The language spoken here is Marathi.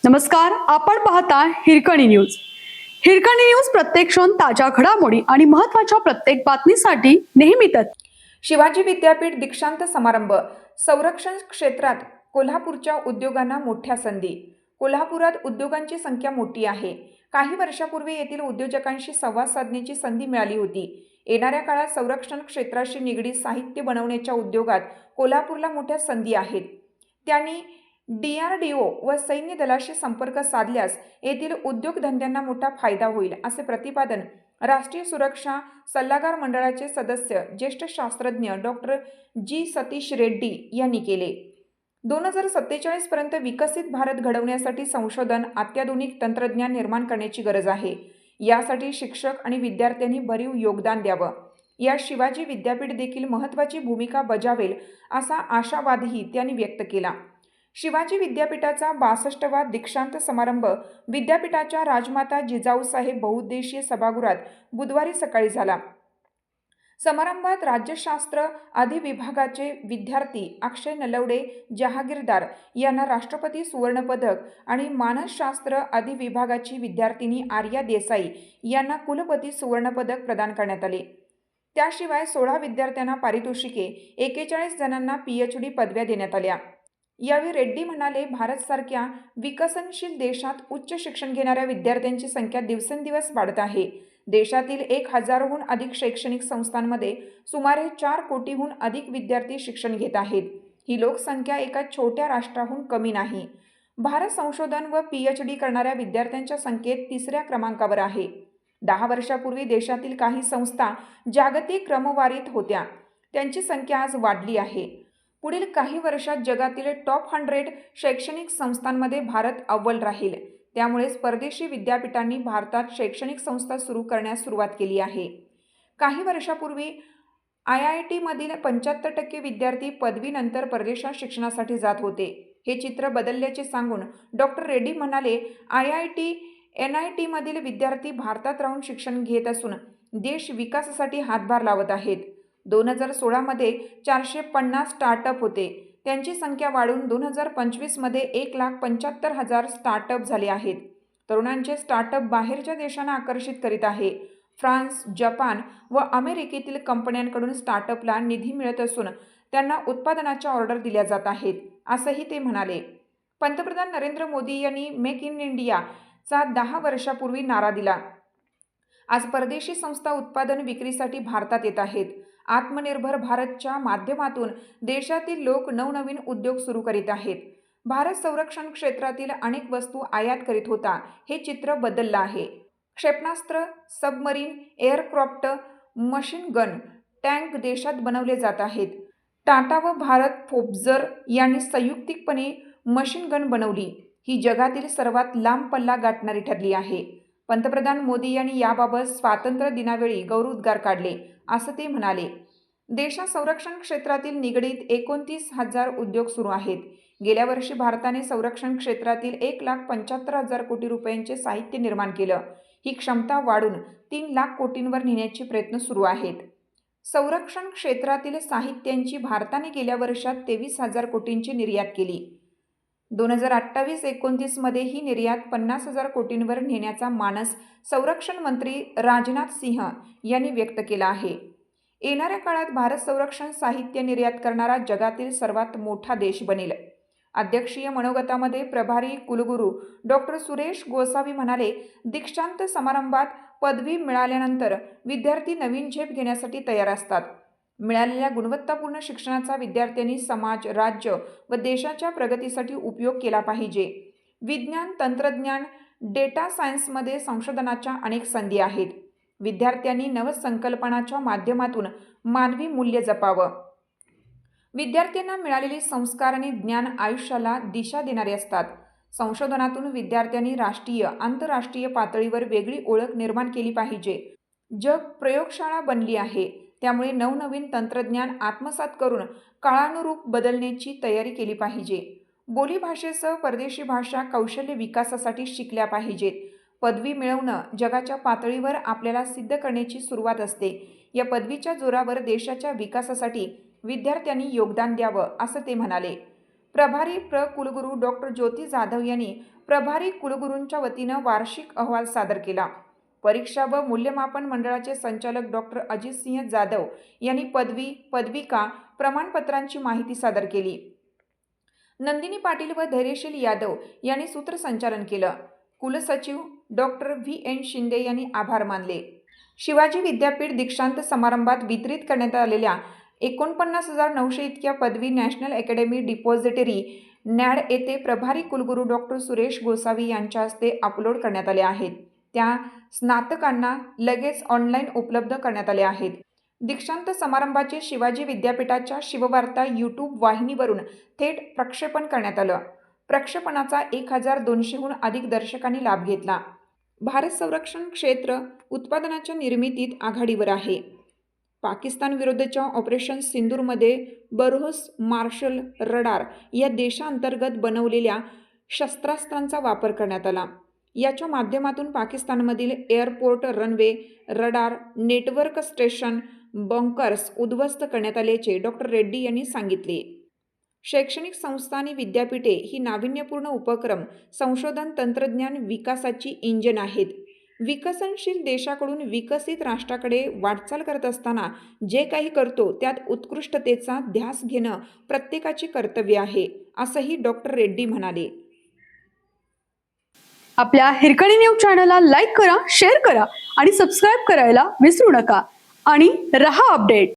नमस्कार, आपण पाहता हिरकणी न्यूज. हिरकणी न्यूज प्रत्येक क्षण ताज्या घडामोडी आणि महत्त्वाच्या प्रत्येक बातमीसाठी नेहमीच. शिवाजी विद्यापीठ दीक्षांत समारंभ. संरक्षण क्षेत्रात कोल्हापूरच्या उद्योगांना मोठ्या संधी. कोल्हापुरात उद्योगांची संख्या मोठी आहे. काही वर्षापूर्वी येथील उद्योजकांशी संवाद साधण्याची संधी मिळाली होती. येणाऱ्या काळात संरक्षण क्षेत्राशी निगडीत साहित्य बनवण्याच्या उद्योगात कोल्हापूरला मोठ्या संधी आहेत. त्यांनी DRDO व सैन्य दलाशी संपर्क साधल्यास येथील उद्योगधंद्यांना मोठा फायदा होईल, असे प्रतिपादन राष्ट्रीय सुरक्षा सल्लागार मंडळाचे सदस्य ज्येष्ठ शास्त्रज्ञ डॉक्टर G. सतीश रेड्डी यांनी केले. 2047 पर्यंत विकसित भारत घडवण्यासाठी संशोधन, अत्याधुनिक तंत्रज्ञान निर्माण करण्याची गरज आहे. यासाठी शिक्षक आणि विद्यार्थ्यांनी भरीव योगदान द्यावं. या शिवाजी विद्यापीठ देखील महत्त्वाची भूमिका बजावेल असा आशावादही त्यांनी व्यक्त केला. शिवाजी विद्यापीठाचा 62वा दीक्षांत समारंभ विद्यापीठाच्या राजमाता जिजाऊसाहेब बहुउद्देशीय सभागृहात बुधवारी सकाळी झाला. समारंभात राज्यशास्त्र अधिविभागाचे विद्यार्थी अक्षय नलवडे जहागीरदार यांना राष्ट्रपती सुवर्ण पदक आणि मानसशास्त्र अधिविभागाची विद्यार्थिनी आर्या देसाई यांना कुलपती सुवर्ण पदक प्रदान करण्यात आले. त्याशिवाय 16 विद्यार्थ्यांना पारितोषिके, 41 जणांना PhD पदव्या देण्यात आल्या. यावेळी रेड्डी म्हणाले, भारतसारख्या विकसनशील देशात उच्च शिक्षण घेणाऱ्या विद्यार्थ्यांची संख्या दिवसेंदिवस वाढत आहे. देशातील 1000हून अधिक शैक्षणिक संस्थांमध्ये सुमारे 4 कोटीहून अधिक विद्यार्थी शिक्षण घेत आहेत. ही लोकसंख्या एका छोट्या राष्ट्राहून कमी नाही. भारत संशोधन व PhD करणाऱ्या विद्यार्थ्यांच्या संख्येत 3ऱ्या क्रमांकावर आहे. 10 वर्षापूर्वी देशातील काही संस्था जागतिक क्रमवारीत होत्या. त्यांची संख्या आज वाढली आहे. पुढील काही वर्षात जगातील टॉप 100 शैक्षणिक संस्थांमध्ये भारत अव्वल राहील. त्यामुळेच परदेशी विद्यापीठांनी भारतात शैक्षणिक संस्था सुरू करण्यास सुरुवात केली आहे. काही वर्षापूर्वी IIT मधील 75% विद्यार्थी पदवीनंतर परदेशात शिक्षणासाठी जात होते. हे चित्र बदलल्याचे सांगून डॉक्टर रेड्डी म्हणाले, IIT, NIT मधील विद्यार्थी भारतात राहून शिक्षण घेत असून देश विकासासाठी हातभार लावत आहेत. 2016 मध्ये 450 स्टार्टअप होते. त्यांची संख्या वाढून 2025 मध्ये 1,75,000 स्टार्टअप झाले आहेत. तरुणांचे स्टार्टअप बाहेरच्या देशांना आकर्षित करीत आहे. फ्रान्स, जपान व अमेरिकेतील कंपन्यांकडून स्टार्टअपला निधी मिळत असून त्यांना उत्पादनाच्या ऑर्डर दिल्या जात आहेत, असंही ते म्हणाले. पंतप्रधान नरेंद्र मोदी यांनी मेक इन इंडियाचा 10 वर्षापूर्वी नारा दिला. आज परदेशी संस्था उत्पादन विक्रीसाठी भारतात येत आहेत. आत्मनिर्भर भारतच्या माध्यमातून देशातील लोक नवनवीन उद्योग सुरू करीत आहेत. भारत संरक्षण क्षेत्रातील अनेक वस्तू आयात करीत होता. हे चित्र बदललं आहे. क्षेपणास्त्र, submarine, aircraft, machine gun, tank देशात बनवले जात आहेत. टाटा व भारत फोर्ब्स यांनी संयुक्तिकपणे मशीन गन बनवली. ही जगातील सर्वात लांब पल्ला गाठणारी ठरली आहे. पंतप्रधान मोदी यांनी याबाबत स्वातंत्र्य दिनावेळी गौरवोद्गार काढले, असं ते म्हणाले. देशात संरक्षण क्षेत्रातील निगडीत 29,000 उद्योग सुरू आहेत. गेल्या वर्षी भारताने संरक्षण क्षेत्रातील 1,75,000 कोटी रुपयांचे साहित्य निर्माण केलं. ही क्षमता वाढून 3 लाख कोटींवर नेण्याचे प्रयत्न सुरू आहेत. संरक्षण क्षेत्रातील साहित्यांची भारताने गेल्या वर्षात 23,000 कोटींची निर्यात केली. 2028-29 मध्ये ही निर्यात 50,000 कोटींवर नेण्याचा मानस संरक्षण मंत्री राजनाथ सिंह यांनी व्यक्त केला आहे. येणाऱ्या काळात भारत संरक्षण साहित्य निर्यात करणारा जगातील सर्वात मोठा देश बनेल. अध्यक्षीय मनोगतामध्ये प्रभारी कुलगुरू डॉक्टर सुरेश गोसावी म्हणाले, दीक्षांत समारंभात पदवी मिळाल्यानंतर विद्यार्थी नवीन झेप घेण्यासाठी तयार असतात. मिळालेल्या गुणवत्तापूर्ण शिक्षणाचा विद्यार्थ्यांनी समाज, राज्य व देशाच्या प्रगतीसाठी उपयोग केला पाहिजे. विज्ञान, तंत्रज्ञान, डेटा सायन्समध्ये संशोधनाच्या अनेक संधी आहेत. विद्यार्थ्यांनी नवसंकल्पनाच्या माध्यमातून मानवी मूल्य जपावं. विद्यार्थ्यांना मिळालेली संस्कार आणि ज्ञान आयुष्याला दिशा देणारे असतात. संशोधनातून विद्यार्थ्यांनी राष्ट्रीय, आंतरराष्ट्रीय पातळीवर वेगळी ओळख निर्माण केली पाहिजे. जग प्रयोगशाळा बनली आहे. त्यामुळे नवनवीन तंत्रज्ञान आत्मसात करून काळानुरूप बदलण्याची तयारी केली पाहिजे. बोलीभाषेसह परदेशी भाषा कौशल्य विकासासाठी शिकल्या पाहिजेत. पदवी मिळवणं जगाच्या पातळीवर आपल्याला सिद्ध करण्याची सुरुवात असते. या पदवीच्या जोरावर देशाच्या विकासासाठी विद्यार्थ्यांनी योगदान द्यावं, असं ते म्हणाले. प्रभारी कुलगुरू डॉक्टर ज्योती जाधव यांनी प्रभारी कुलगुरूंच्या वतीनं वार्षिक अहवाल सादर केला. परीक्षा व मूल्यमापन मंडळाचे संचालक डॉक्टर अजितसिंह जाधव यांनी पदवी, पदविका, प्रमाणपत्रांची माहिती सादर केली. नंदिनी पाटील व धैर्यशील यादव यांनी सूत्रसंचालन केलं. कुलसचिव डॉक्टर व्ही.एन. शिंदे यांनी आभार मानले. शिवाजी विद्यापीठ दीक्षांत समारंभात वितरित करण्यात आलेल्या 49,900 इतक्या पदवी नॅशनल अकॅडमी डिपॉझिटरी नॅड येथे प्रभारी कुलगुरू डॉक्टर सुरेश गोसावी यांच्या हस्ते अपलोड करण्यात आल्या आहेत. त्या स्नातकांना लगेच ऑनलाईन उपलब्ध करण्यात आल्या आहेत. दीक्षांत समारंभाचे शिवाजी विद्यापीठाच्या शिववार्ता यूट्यूब वाहिनीवरून थेट प्रक्षेपण करण्यात आलं. प्रक्षेपणाचा 1,200हून अधिक दर्शकांनी लाभ घेतला. भारत संरक्षण क्षेत्र उत्पादनाच्या निर्मितीत आघाडीवर आहे. पाकिस्तान विरुद्धच्या ऑपरेशन सिंदूरमध्ये बरोस मार्शल रडार या देशांतर्गत बनवलेल्या शस्त्रास्त्रांचा वापर करण्यात आला. याच्या माध्यमातून पाकिस्तानमधील airport, runway, radar, network station, bunkers उद्ध्वस्त करण्यात आल्याचे डॉक्टर रेड्डी यांनी सांगितले. शैक्षणिक संस्था आणि विद्यापीठे ही नाविन्यपूर्ण उपक्रम, संशोधन, तंत्रज्ञान विकासाची इंजिन आहेत. विकसनशील देशाकडून विकसित राष्ट्राकडे वाटचाल करत असताना जे काही करतो त्यात उत्कृष्टतेचा ध्यास घेणं प्रत्येकाचे कर्तव्य आहे, असंही डॉक्टर रेड्डी म्हणाले. आपल्या हिरकणी न्यूज चॅनलला लाईक करा, शेअर करा आणि सबस्क्राईब करायला विसरू नका. आणि रहा अपडेट.